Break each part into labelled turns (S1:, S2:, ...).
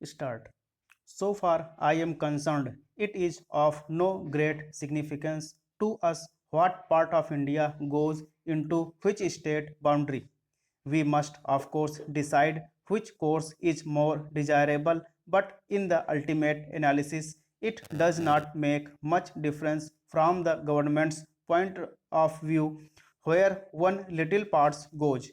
S1: Start. So far, I am concerned, it is of no great significance to us what part of India goes into which state boundary. We must, of course, decide which course is more desirable, but in the ultimate analysis, it does not make much difference from the government's point of view where one little part goes.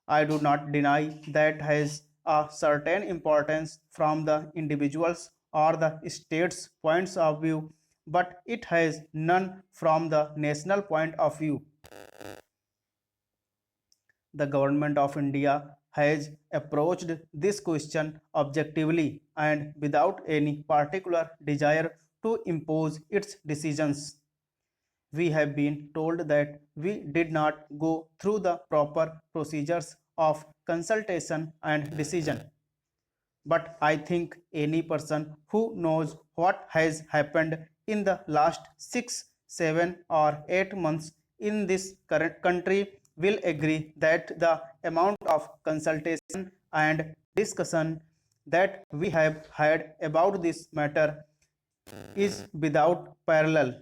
S1: I do not deny that has a certain importance from the individual's or the state's points of view, but it has none from the national point of view. The government of India has approached this question objectively and without any particular desire to impose its decisions. We have been told that we did not go through the proper procedures of consultation and decision. But I think any person who knows what has happened in the last 6, 7, or 8 months in this current country will agree that the amount of consultation and discussion that we have had about this matter is without parallel.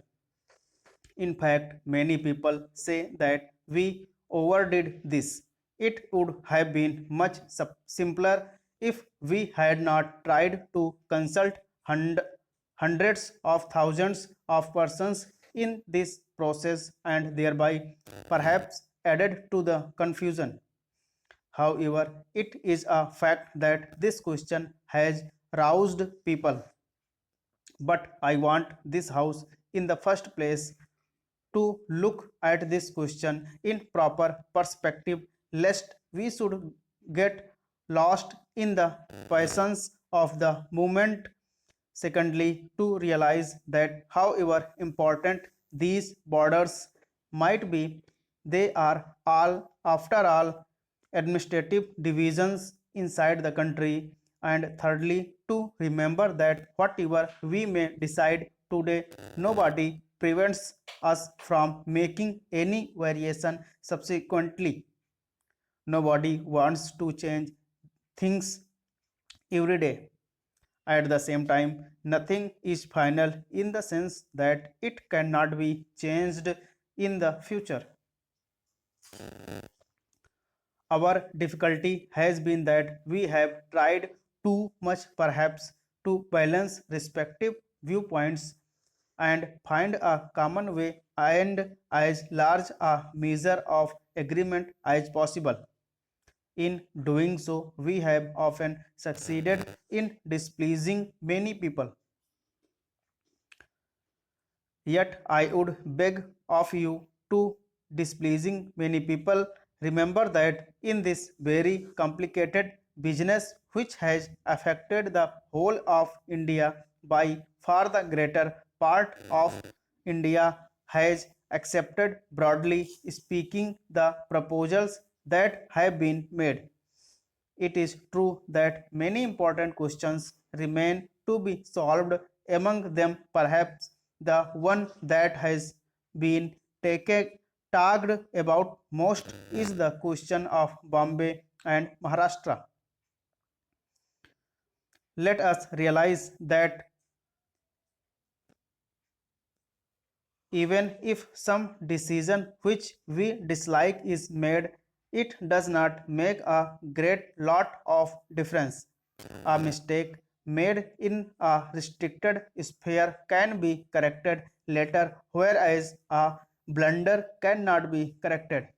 S1: In fact, many people say that we overdid this. It would have been much simpler if we had not tried to consult hundreds of thousands of persons in this process and thereby perhaps added to the confusion. However, it is a fact that this question has roused people. But I want this house in the first place to look at this question in proper perspective, lest we should get lost in the passions of the moment. Secondly, to realize that however important these borders might be, they are all, after all, administrative divisions inside the country. And thirdly, to remember that whatever we may decide today, nobody prevents us from making any variation subsequently. Nobody wants to change things every day. At the same time, nothing is final in the sense that it cannot be changed in the future. Our difficulty has been that we have tried too much perhaps to balance respective viewpoints and find a common way and as large a measure of agreement as possible. In doing so, we have often succeeded in displeasing many people. Yet I would beg of you to displeasing many people. Remember that in this very complicated business which has affected the whole of India by far the greater part of India has accepted broadly speaking the proposals that have been made. It is true that many important questions remain to be solved, among them perhaps the one that has been talked about most is the question of Bombay and Maharashtra. Let us realize that even if some decision which we dislike is made, it does not make a great lot of difference. A mistake made in a restricted sphere can be corrected later, whereas a blunder cannot be corrected.